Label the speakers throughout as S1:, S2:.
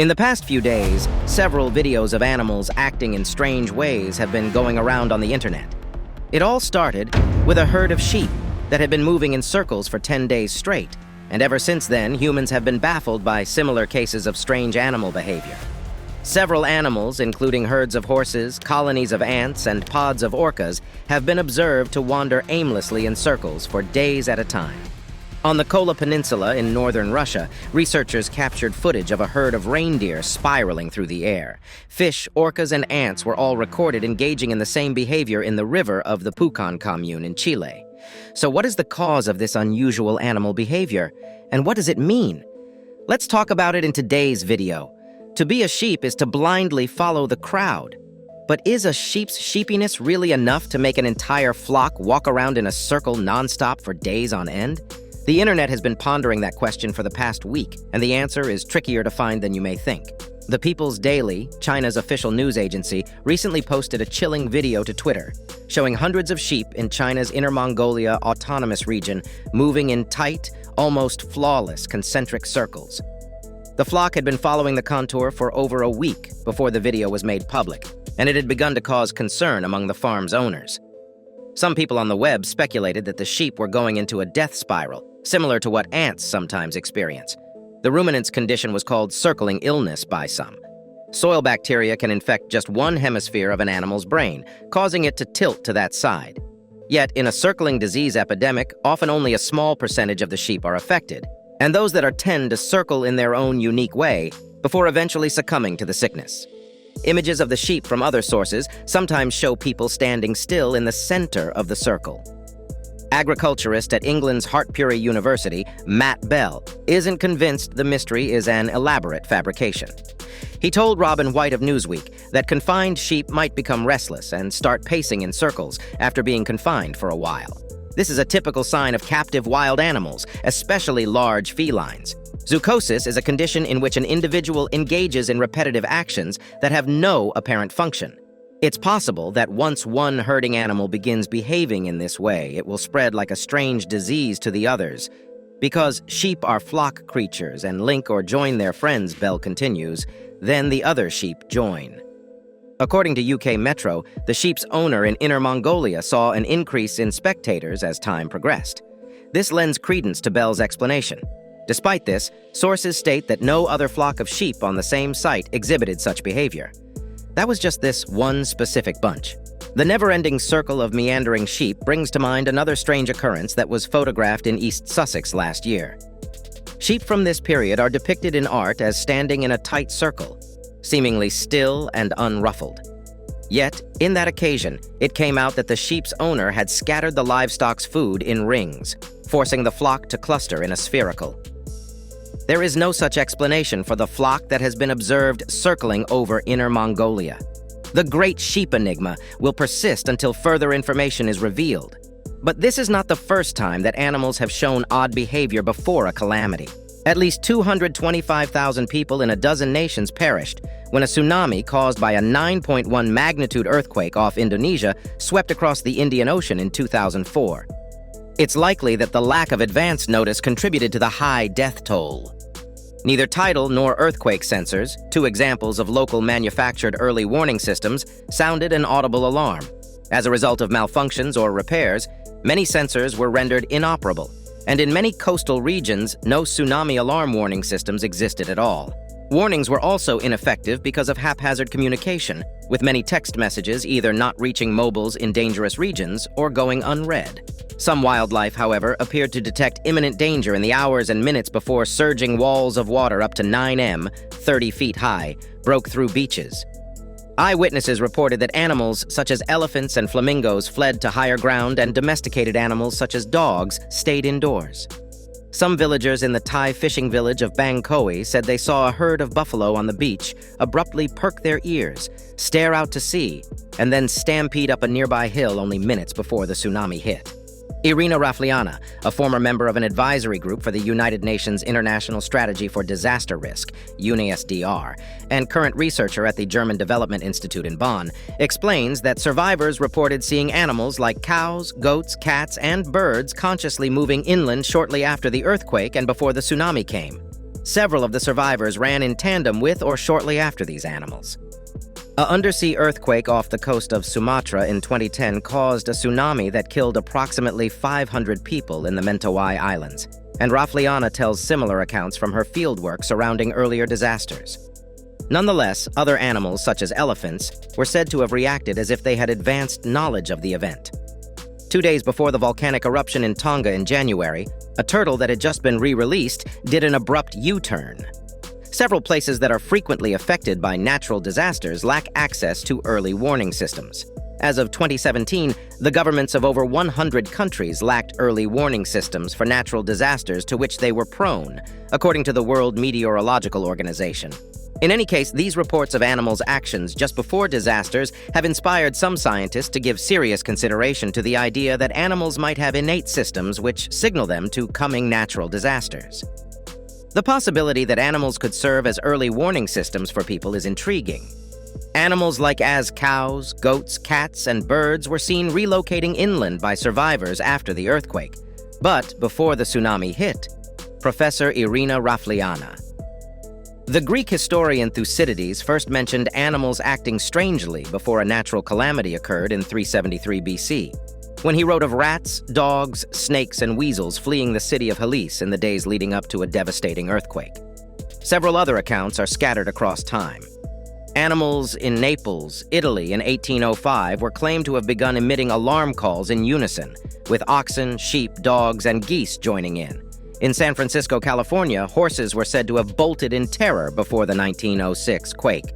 S1: In the past few days, several videos of animals acting in strange ways have been going around on the internet. It all started with a herd of sheep that had been moving in circles for 10 days straight, and ever since then, humans have been baffled by similar cases of strange animal behavior. Several animals, including herds of horses, colonies of ants, and pods of orcas, have been observed to wander aimlessly in circles for days at a time. On the Kola Peninsula in northern Russia, researchers captured footage of a herd of reindeer spiraling through the air. Fish, orcas, and ants were all recorded engaging in the same behavior in the river of the Pucon commune in Chile. So what is the cause of this unusual animal behavior? And what does it mean? Let's talk about it in today's video. To be a sheep is to blindly follow the crowd. But is a sheep's sheepiness really enough to make an entire flock walk around in a circle nonstop for days on end? The internet has been pondering that question for the past week, and the answer is trickier to find than you may think. The People's Daily, China's official news agency, recently posted a chilling video to Twitter, showing hundreds of sheep in China's Inner Mongolia autonomous region moving in tight, almost flawless concentric circles. The flock had been following the contour for over a week before the video was made public, and it had begun to cause concern among the farm's owners. Some people on the web speculated that the sheep were going into a death spiral, similar to what ants sometimes experience. The ruminant's condition was called circling illness by some. Soil bacteria can infect just one hemisphere of an animal's brain, causing it to tilt to that side. Yet, in a circling disease epidemic, often only a small percentage of the sheep are affected, and those that tend to circle in their own unique way before eventually succumbing to the sickness. Images of the sheep from other sources sometimes show people standing still in the center of the circle. Agriculturist at England's Hartpury University, Matt Bell, isn't convinced the mystery is an elaborate fabrication. He told Robin White of Newsweek that confined sheep might become restless and start pacing in circles after being confined for a while. This is a typical sign of captive wild animals, especially large felines. Zoochosis is a condition in which an individual engages in repetitive actions that have no apparent function. It's possible that once one herding animal begins behaving in this way, it will spread like a strange disease to the others. Because sheep are flock creatures and link or join their friends, Bell continues, then the other sheep join. According to UK Metro, the sheep's owner in Inner Mongolia saw an increase in spectators as time progressed. This lends credence to Bell's explanation. Despite this, sources state that no other flock of sheep on the same site exhibited such behavior. That was just this one specific bunch. The never-ending circle of meandering sheep brings to mind another strange occurrence that was photographed in East Sussex last year. Sheep from this period are depicted in art as standing in a tight circle, seemingly still and unruffled. Yet, in that occasion, it came out that the sheep's owner had scattered the livestock's food in rings, forcing the flock to cluster in a spherical. There is no such explanation for the flock that has been observed circling over Inner Mongolia. The great sheep enigma will persist until further information is revealed. But this is not the first time that animals have shown odd behavior before a calamity. At least 225,000 people in a dozen nations perished when a tsunami caused by a 9.1 magnitude earthquake off Indonesia swept across the Indian Ocean in 2004. It's likely that the lack of advance notice contributed to the high death toll. Neither tidal nor earthquake sensors, two examples of local manufactured early warning systems, sounded an audible alarm. As a result of malfunctions or repairs, many sensors were rendered inoperable, and in many coastal regions, no tsunami alarm warning systems existed at all. Warnings were also ineffective because of haphazard communication, with many text messages either not reaching mobiles in dangerous regions or going unread. Some wildlife, however, appeared to detect imminent danger in the hours and minutes before surging walls of water up to 9 m, 30 feet high, broke through beaches. Eyewitnesses reported that animals such as elephants and flamingos fled to higher ground and domesticated animals such as dogs stayed indoors. Some villagers in the Thai fishing village of Bang Khoi said they saw a herd of buffalo on the beach abruptly perk their ears, stare out to sea, and then stampede up a nearby hill only minutes before the tsunami hit. Irina Rafliana, a former member of an advisory group for the United Nations International Strategy for Disaster Risk, UNASDR, and current researcher at the German Development Institute in Bonn, explains that survivors reported seeing animals like cows, goats, cats, and birds consciously moving inland shortly after the earthquake and before the tsunami came. Several of the survivors ran in tandem with or shortly after these animals. An undersea earthquake off the coast of Sumatra in 2010 caused a tsunami that killed approximately 500 people in the Mentawai Islands, and Rafliana tells similar accounts from her fieldwork surrounding earlier disasters. Nonetheless, other animals, such as elephants, were said to have reacted as if they had advanced knowledge of the event. 2 days before the volcanic eruption in Tonga in January, a turtle that had just been re-released did an abrupt U-turn. Several places that are frequently affected by natural disasters lack access to early warning systems. As of 2017, the governments of over 100 countries lacked early warning systems for natural disasters to which they were prone, according to the World Meteorological Organization. In any case, these reports of animals' actions just before disasters have inspired some scientists to give serious consideration to the idea that animals might have innate systems which signal them to coming natural disasters. The possibility that animals could serve as early warning systems for people is intriguing. Animals like cows, goats, cats, and birds were seen relocating inland by survivors after the earthquake. But before the tsunami hit, Professor Irina Rafliana. The Greek historian Thucydides first mentioned animals acting strangely before a natural calamity occurred in 373 BC, when he wrote of rats, dogs, snakes, and weasels fleeing the city of Hellas in the days leading up to a devastating earthquake. Several other accounts are scattered across time. Animals in Naples, Italy in 1805 were claimed to have begun emitting alarm calls in unison, with oxen, sheep, dogs, and geese joining in. In San Francisco, California, horses were said to have bolted in terror before the 1906 quake.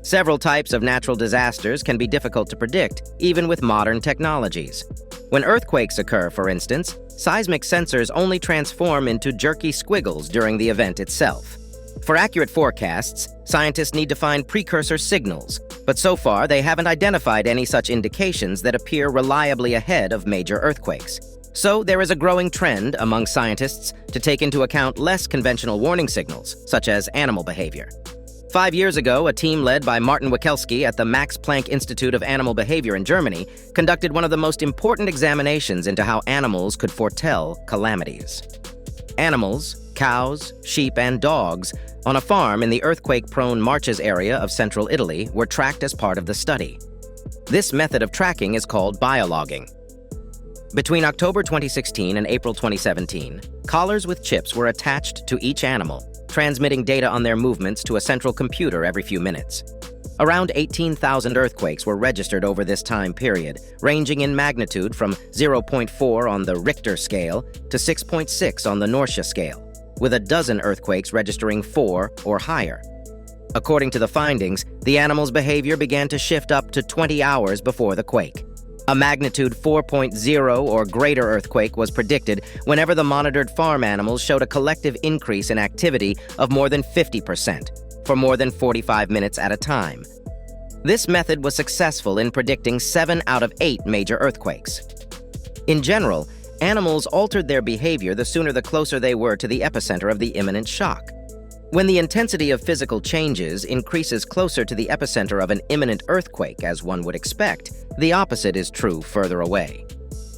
S1: Several types of natural disasters can be difficult to predict, even with modern technologies. When earthquakes occur, for instance, seismic sensors only transform into jerky squiggles during the event itself. For accurate forecasts, scientists need to find precursor signals, but so far they haven't identified any such indications that appear reliably ahead of major earthquakes. So there is a growing trend among scientists to take into account less conventional warning signals, such as animal behavior. 5 years ago, a team led by Martin Wikelski at the Max Planck Institute of Animal Behavior in Germany conducted one of the most important examinations into how animals could foretell calamities. Animals, cows, sheep, and dogs on a farm in the earthquake-prone Marches area of central Italy were tracked as part of the study. This method of tracking is called biologging. Between October 2016 and April 2017, collars with chips were attached to each animal, transmitting data on their movements to a central computer every few minutes. Around 18,000 earthquakes were registered over this time period, ranging in magnitude from 0.4 on the Richter scale to 6.6 on the Norcia scale, with a dozen earthquakes registering 4 or higher. According to the findings, the animal's behavior began to shift up to 20 hours before the quake. A magnitude 4.0 or greater earthquake was predicted whenever the monitored farm animals showed a collective increase in activity of more than 50% for more than 45 minutes at a time. This method was successful in predicting 7 out of 8 major earthquakes. In general, animals altered their behavior the sooner the closer they were to the epicenter of the imminent shock. When the intensity of physical changes increases closer to the epicenter of an imminent earthquake, as one would expect, the opposite is true further away.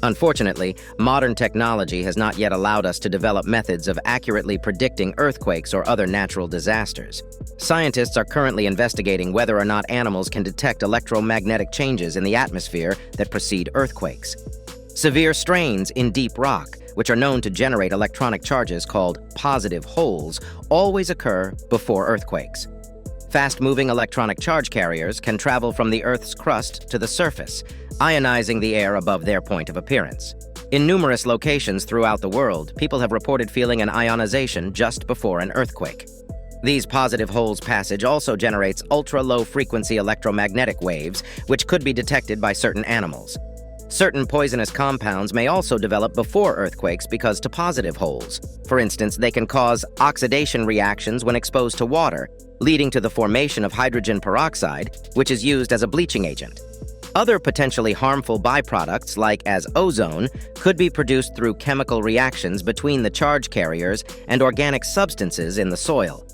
S1: Unfortunately, modern technology has not yet allowed us to develop methods of accurately predicting earthquakes or other natural disasters. Scientists are currently investigating whether or not animals can detect electromagnetic changes in the atmosphere that precede earthquakes. Severe strains in deep rock, which are known to generate electronic charges called positive holes, always occur before earthquakes. Fast-moving electronic charge carriers can travel from the Earth's crust to the surface, ionizing the air above their point of appearance. In numerous locations throughout the world, people have reported feeling an ionization just before an earthquake. These positive holes passage also generates ultra-low-frequency electromagnetic waves, which could be detected by certain animals. Certain poisonous compounds may also develop before earthquakes because to positive holes. For instance, they can cause oxidation reactions when exposed to water, leading to the formation of hydrogen peroxide, which is used as a bleaching agent. Other potentially harmful byproducts, like as ozone, could be produced through chemical reactions between the charge carriers and organic substances in the soil.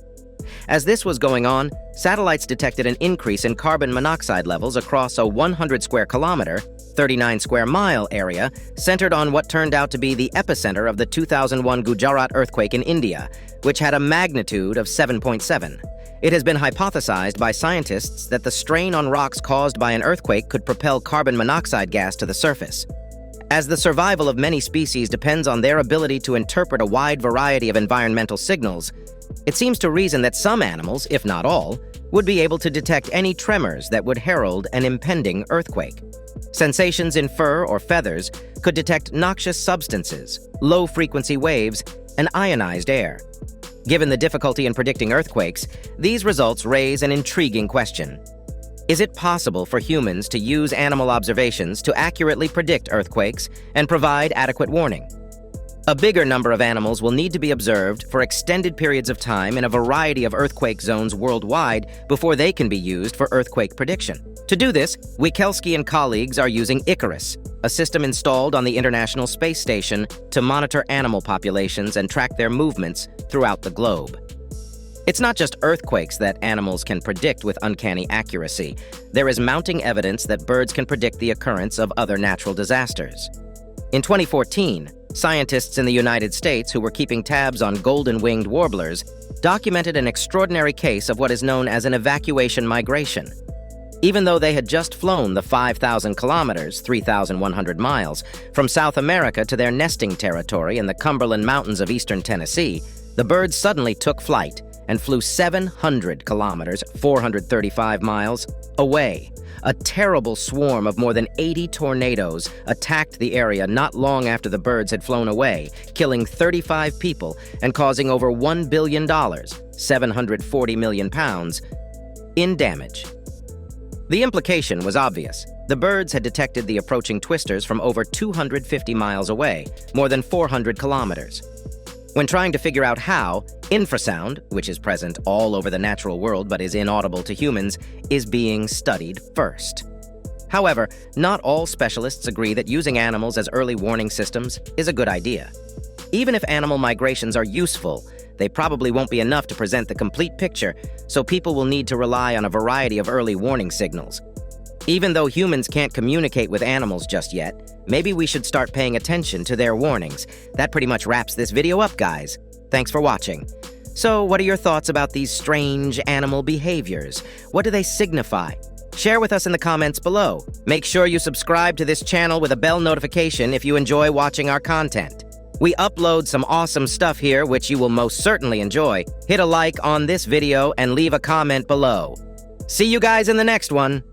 S1: As this was going on, satellites detected an increase in carbon monoxide levels across a 100 square kilometer, 39 square mile area centered on what turned out to be the epicenter of the 2001 Gujarat earthquake in India, which had a magnitude of 7.7. It has been hypothesized by scientists that the strain on rocks caused by an earthquake could propel carbon monoxide gas to the surface. As the survival of many species depends on their ability to interpret a wide variety of environmental signals, it seems to reason that some animals, if not all, would be able to detect any tremors that would herald an impending earthquake. Sensations in fur or feathers could detect noxious substances, low-frequency waves, and ionized air. Given the difficulty in predicting earthquakes, these results raise an intriguing question. Is it possible for humans to use animal observations to accurately predict earthquakes and provide adequate warning? A bigger number of animals will need to be observed for extended periods of time in a variety of earthquake zones worldwide before they can be used for earthquake prediction. To do this, Wikelski and colleagues are using Icarus, a system installed on the International Space Station to monitor animal populations and track their movements throughout the globe. It's not just earthquakes that animals can predict with uncanny accuracy. There is mounting evidence that birds can predict the occurrence of other natural disasters. In 2014, scientists in the United States who were keeping tabs on golden-winged warblers documented an extraordinary case of what is known as an evacuation migration. Even though they had just flown the 5,000 kilometers, 3,100 miles, from South America to their nesting territory in the Cumberland Mountains of eastern Tennessee, the birds suddenly took flight and flew 700 kilometers, 435 miles, away. A terrible swarm of more than 80 tornadoes attacked the area not long after the birds had flown away, killing 35 people and causing over $1 billion, 740 million pounds, in damage. The implication was obvious. The birds had detected the approaching twisters from over 250 miles away, more than 400 kilometers. When trying to figure out how, infrasound, which is present all over the natural world but is inaudible to humans, is being studied first. However, not all specialists agree that using animals as early warning systems is a good idea. Even if animal migrations are useful, they probably won't be enough to present the complete picture, so people will need to rely on a variety of early warning signals. Even though humans can't communicate with animals just yet, maybe we should start paying attention to their warnings. That pretty much wraps this video up, guys. Thanks for watching. So, what are your thoughts about these strange animal behaviors? What do they signify? Share with us in the comments below. Make sure you subscribe to this channel with a bell notification if you enjoy watching our content. We upload some awesome stuff here, which you will most certainly enjoy. Hit a like on this video and leave a comment below. See you guys in the next one.